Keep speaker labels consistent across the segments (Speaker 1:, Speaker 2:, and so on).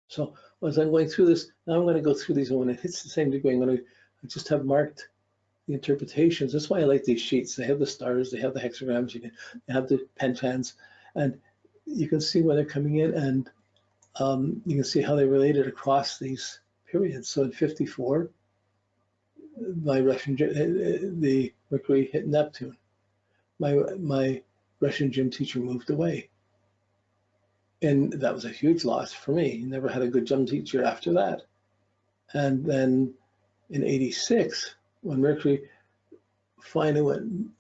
Speaker 1: So as I'm going through this, now I'm going to go through these, and when it hits the same degree, I'm going to just have marked the interpretations. That's why I like these sheets. They have the stars, they have the hexagrams, they have the pentans, and you can see where they're coming in, and you can see how they related across these periods. So in 54, my the Mercury hit Neptune. My Russian gym teacher moved away, and that was a huge loss for me. He never had a good gym teacher after that. And then in 86, when Mercury finally went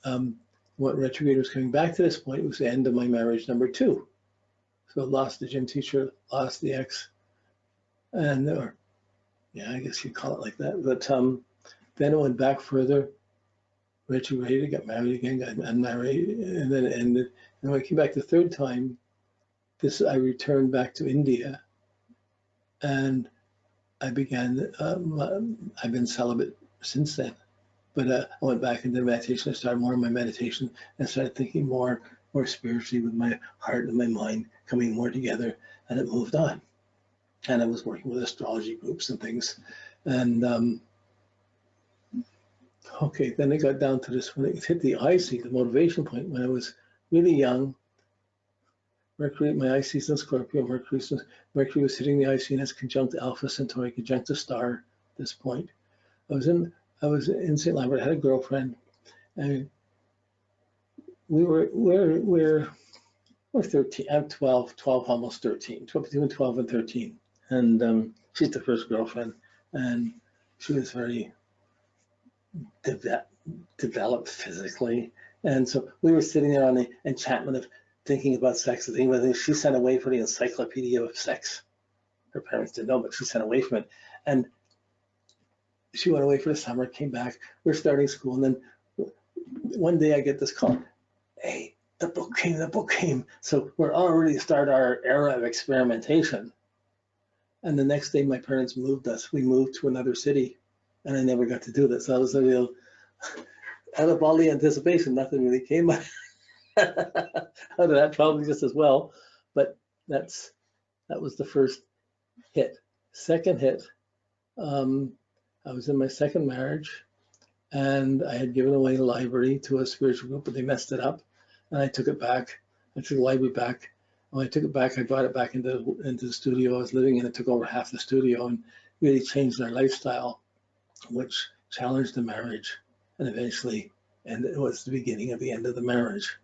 Speaker 1: retrograde, was coming back to this point, it was the end of my marriage number 2. So I lost the gym teacher, lost the ex, and yeah, I guess you'd call it like that. But then it went back further, retrograded, got married again, got unmarried, and then it ended. And when I came back the third time, I returned back to India, and I began. I've been celibate since then, but I went back into meditation. I started more in my meditation and started thinking more spiritually, with my heart and my mind coming more together, and it moved on. And I was working with astrology groups and things, and okay, then it got down to this when it hit the IC, the motivation point, when I was really young. Mercury, my IC is in Scorpio. Mercury was hitting the IC, and it's conjunct Alpha Centauri, conjunct a star at this point. I was in St. Lambert. I had a girlfriend, and we're 13. I'm 12, almost 13, between 12 and 13. And she's the first girlfriend, and she was very developed physically. And so we were sitting there on the enchantment of thinking about sex. She sent away for the encyclopedia of sex. Her parents didn't know, but she sent away from it. And she went away for the summer, came back. We're starting school, and then one day I get this call. Hey, the book came. So we're already start our era of experimentation. And the next day my parents moved us. We moved to another city, and I never got to do this. So that was a real, out of all the anticipation, nothing really came out of that, probably just as well. But that was the first hit. Second hit, I was in my second marriage, and I had given away the library to a spiritual group, but they messed it up, and I took it back. I took the library back. When I took it back, I brought it back into the studio I was living in. It took over half the studio and really changed our lifestyle, which challenged the marriage, and eventually, and it was the beginning of the end of the marriage.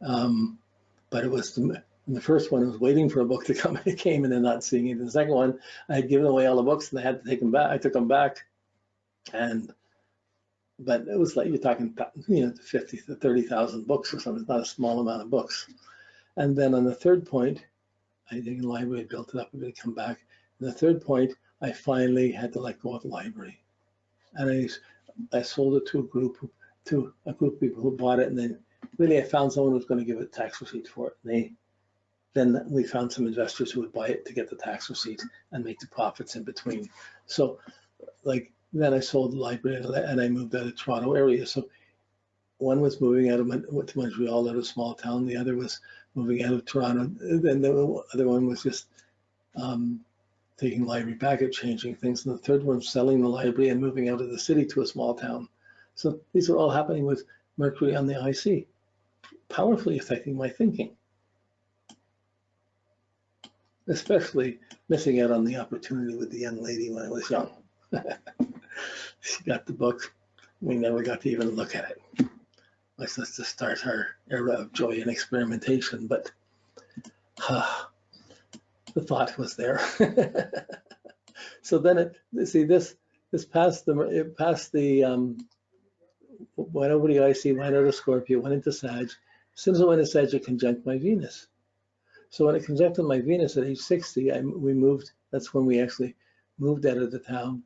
Speaker 1: But it was the first one, I was waiting for a book to come, and it came, and then not seeing it. The second one, I had given away all the books, and I had to take them back. I took them back, but it was like, you're talking, 50 to 30,000 books or something. It's not a small amount of books. And then on the third point, I think in the library, I built it up, I'm going to come back. And the third point, I finally had to let go of the library, and I sold it to a group of people who bought it, and then really I found someone who was going to give a tax receipt for it. Then we found some investors who would buy it to get the tax receipt and make the profits in between. So then I sold the library, and I moved out of Toronto area. So one was moving out of Montreal, out of a small town. The other was moving out of Toronto. Then the other one was just taking the library back and changing things. And the third one, selling the library and moving out of the city to a small town. So these are all happening with Mercury on the IC, powerfully affecting my thinking, especially missing out on the opportunity with the young lady when I was young. She got the book. We never got to even look at it. Let's just start our era of joy and experimentation, but the thought was there. So then this passed the went over the IC, went out of Scorpio, went into Sag. As soon as it went into Sag, it conjunct my Venus. So when it conjuncted my Venus at age 60, we moved. That's when we actually moved out of the town.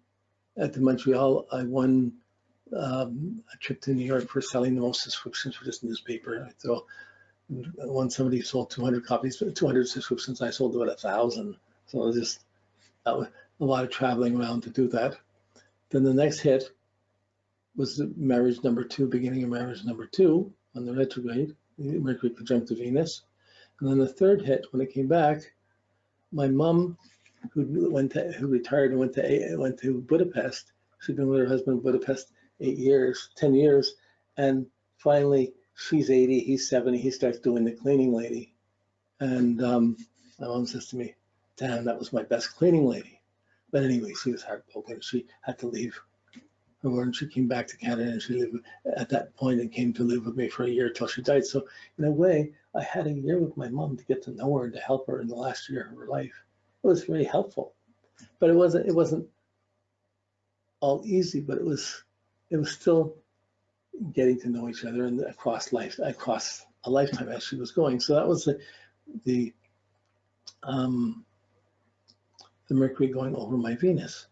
Speaker 1: At the Montreal, I won a trip to New York for selling the most subscriptions for this newspaper. So when somebody sold 200 copies, 200 subscriptions, I sold about 1,000. So it was just a lot of traveling around to do that. Then the next hit was the marriage number 2, beginning of marriage number 2 on the retrograde, Mercury conjunct Venus. And then the third hit, when it came back, my mom who retired and went to Budapest. She'd been with her husband in Budapest 10 years, and finally she's 80, he's 70. He starts doing the cleaning lady, and my mom says to me, "Damn, that was my best cleaning lady." But anyway, she was heartbroken. She had to leave her work, and she came back to Canada, and she lived at that point and came to live with me for a year till she died. So in a way, I had a year with my mom to get to know her and to help her in the last year of her life. It was very helpful, but it wasn't all easy, but it was still getting to know each other and across a lifetime as she was going. So that was the Mercury going over my Venus.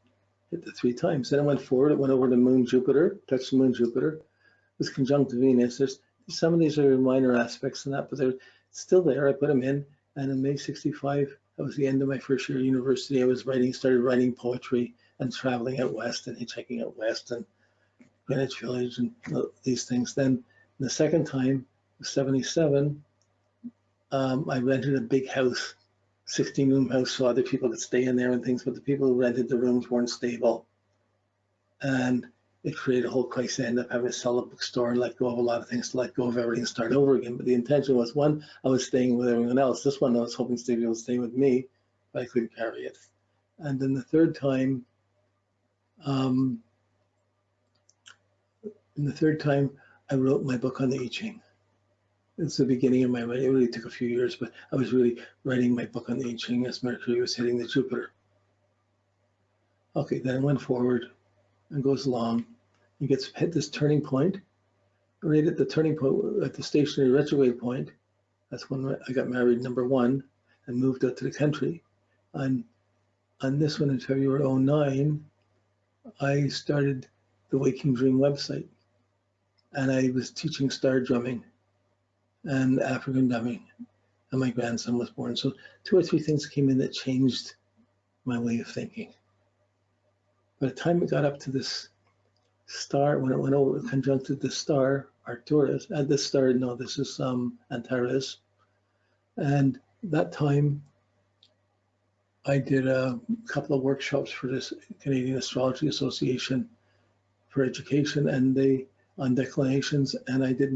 Speaker 1: Hit the 3 times. Then it went forward. It went over the Moon Jupiter, touched the Moon Jupiter. It was conjunct to Venus. There's some of these are minor aspects in that, but they're still there. I put them in, and in May '65, that was the end of my first year of university. I was started writing poetry and traveling out west and hitchhiking out west and Greenwich Village and these things. Then the second time, '77, I rented a big house, 16-room house, so other people could stay in there and things, but the people who rented the rooms weren't stable. And it created a whole crisis. I ended up having to sell a bookstore and let go of a lot of things, to let go of everything and start over again. But the intention was, one, I was staying with everyone else. This one, I was hoping Stevie would stay with me, but I couldn't carry it. And then the third time, I wrote my book on the I Ching. It's the beginning of my writing. It really took a few years, but I was really writing my book on the I Ching as Mercury was hitting the Jupiter. Okay, then it went forward and goes along. It gets hit this turning point. Right at the turning point, at the stationary retrograde point, that's when I got married, #1, and moved out to the country. On this one in February '09, I started the Waking Dream website, and I was teaching star drumming and African drumming, and my grandson was born. So 2 or 3 things came in that changed my way of thinking. By the time it got up to this star, when it went over, it conjuncted the star Arcturus, and this star, no, this is Antares. And that time, I did a couple of workshops for this Canadian Astrology Association for education, and on declinations, and I did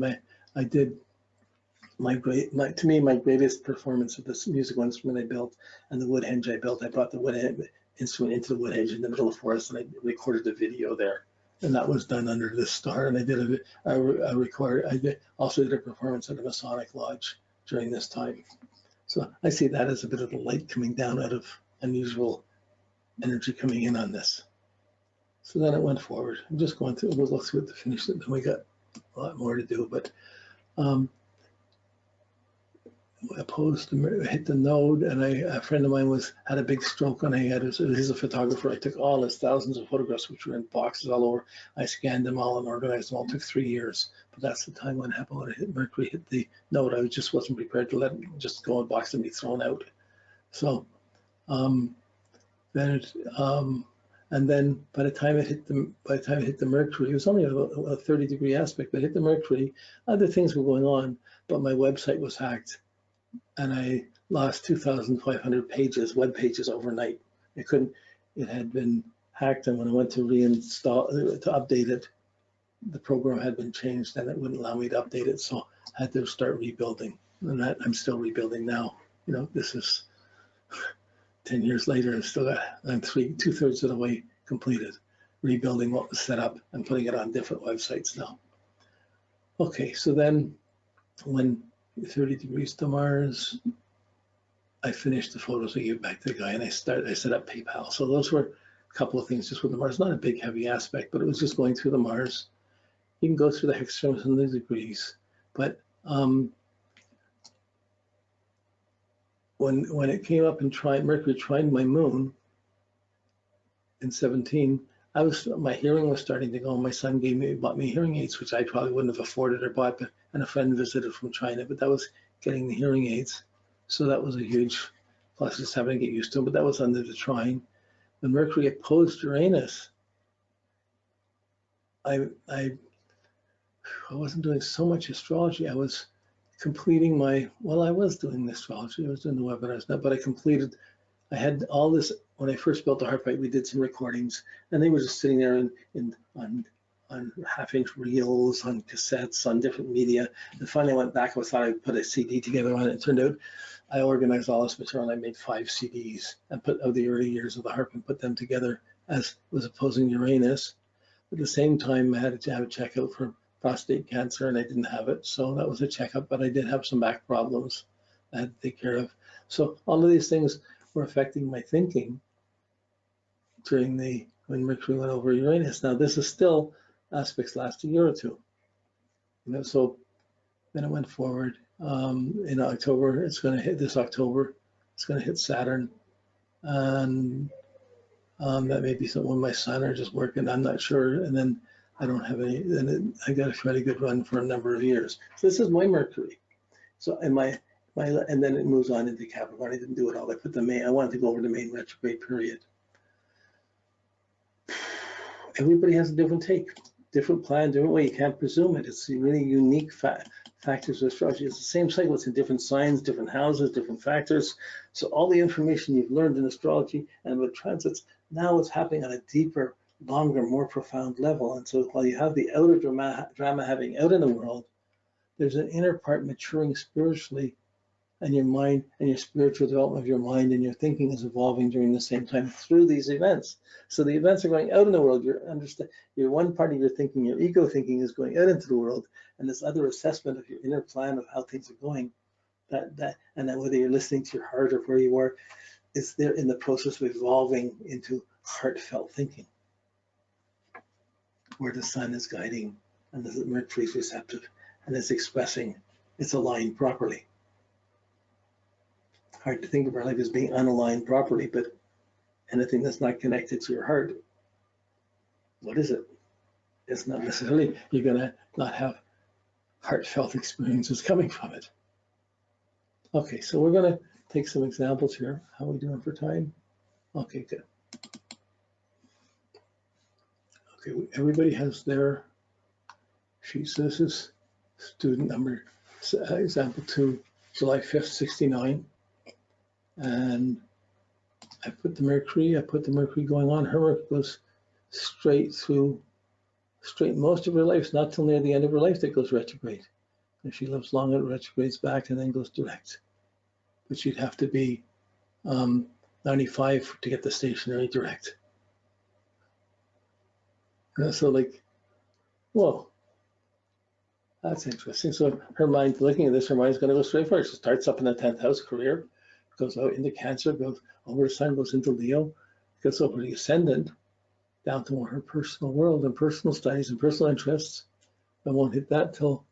Speaker 1: my greatest performance of this musical instrument I built and the wood henge I built. I brought the wood instrument into the wood henge in the middle of the forest, and I recorded a video there. And that was done under this star. And I did also did a performance at a Masonic lodge during this time. So I see that as a bit of the light coming down out of unusual energy coming in on this. So then it went forward. I'm just going through, we'll go through it to finish it. Then we got a lot more to do, but opposed to hit the node, and a friend of mine had a big stroke, and he's a photographer. I took all his thousands of photographs, which were in boxes all over. I scanned them all and organized them all. It took 3 years, but that's the time when it happened. When Mercury hit the node, I just wasn't prepared to let it just go in a box and be thrown out. So then and then by the time it hit the Mercury, it was only a 30-degree aspect, but it hit the Mercury. Other things were going on, but my website was hacked, and I lost 2,500 pages, web pages overnight. It had been hacked, and when I went to update it, the program had been changed, and it wouldn't allow me to update it, so I had to start rebuilding, and that I'm still rebuilding now. You know, this is 10 years later, I'm 2/3 of the way completed, rebuilding what was set up and putting it on different websites now. Okay, so then when 30 degrees to Mars, I finished the photos I gave back to the guy, and I set up PayPal. So those were a couple of things just with the Mars, not a big heavy aspect, but it was just going through the Mars. You can go through the hexagrams and the degrees, but when it came up and Mercury tried my moon in 17, my hearing was starting to go. My son bought me hearing aids, which I probably wouldn't have afforded or bought, and a friend visited from China, but that was getting the hearing aids. So that was a huge plus, just having to get used to it, but that was under the trine. When Mercury opposed Uranus, I wasn't doing so much astrology. I was completing I was doing the astrology. I was doing the webinars now, but I completed I had all this, when I first built the heart pipe, we did some recordings, and they were just sitting there on half-inch reels, on cassettes, on different media. And finally I went back, I thought I'd put a CD together on it. It turned out I organized all this material and I made 5 CDs and put out the early years of the harp and put them together as was opposing Uranus. At the same time, I had to have a checkup for prostate cancer and I didn't have it. So that was a checkup, but I did have some back problems I had to take care of. So all of these things were affecting my thinking during when Mercury went over Uranus. Now this is still aspects last a year or two. So then it went forward. In October, it's going to hit this October. It's going to hit Saturn, and that may be something with my son or just working. I'm not sure. And then I don't have any. Then I got a fairly good run for a number of years. So this is my Mercury. So and and then it moves on into Capricorn. I didn't do it all. I put I wanted to go over the main retrograde period. Everybody has a different take, different plan, different way. You can't presume it. It's really unique factors of astrology. It's the same cycle. It's in different signs, different houses, different factors. So all the information you've learned in astrology and with transits, now it's happening on a deeper, longer, more profound level. And so while you have the outer drama happening out in the world, there's an inner part maturing spiritually, and your mind and your spiritual development of your mind and your thinking is evolving during the same time through these events. So the events are going out in the world. Your one part of your thinking, your ego thinking, is going out into the world, and this other assessment of your inner plan of how things are going, and then whether you're listening to your heart or where you are, is there in the process of evolving into heartfelt thinking, where the sun is guiding and the Mercury is receptive and it's expressing, it's aligned properly. Hard to think of our life as being unaligned properly, but anything that's not connected to your heart, what is it? It's not necessarily, you're gonna not have heartfelt experiences coming from it. Okay, so we're gonna take some examples here. How are we doing for time? Okay, good. Okay, everybody has their sheet. So this is student number, example 2, July 5th, 69. And I put the Mercury going on. Her Mercury goes straight most of her life. It's not till near the end of her life that goes retrograde. If she lives long, it retrogrades back and then goes direct. But she'd have to be 95 to get the stationary direct. So like, whoa, that's interesting. So her mind, looking at this, her mind's going to go straight for it. She starts up in the 10th house, career, goes out into Cancer, goes over the sun, goes into Leo, goes over the ascendant, down to her personal world and personal studies and personal interests. I won't hit that till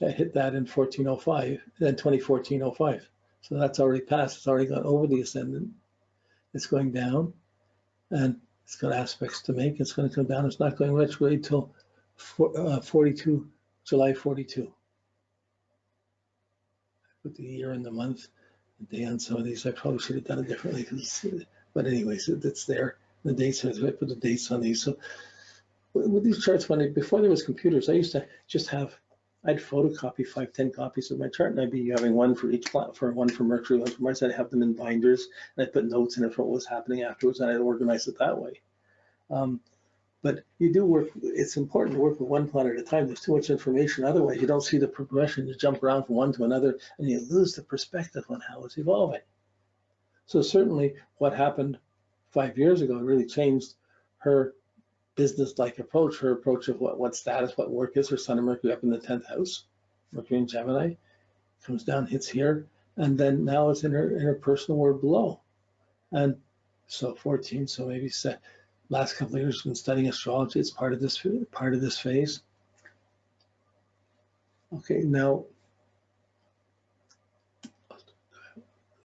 Speaker 1: I hit that in 1405, then 2014-05. So that's already passed. It's already gone over the ascendant. It's going down, and it's got aspects to make. It's going to come down. It's not going retrograde till 42, July 42. Put the year and the month, the day on some of these. I probably should have done it differently, but anyways, it's there. The dates, I put the dates on these. So with these charts, before there was computers, I used to just I'd photocopy 5-10 copies of my chart, and I'd be having one for each one for Mercury, one for Mars. I'd have them in binders, and I'd put notes in it for what was happening afterwards, and I'd organize it that way. But you do work, it's important to work with one planet at a time. There's too much information. Otherwise, you don't see the progression. You jump around from one to another, and you lose the perspective on how it's evolving. So certainly what happened 5 years ago really changed her business-like approach, her approach of what status, what work is. Her Sun and Mercury up in the 10th house, Mercury in Gemini, comes down, hits here, and then now it's in her personal world below. And so 14, so maybe last couple of years been studying astrology. It's part of this phase. Okay, now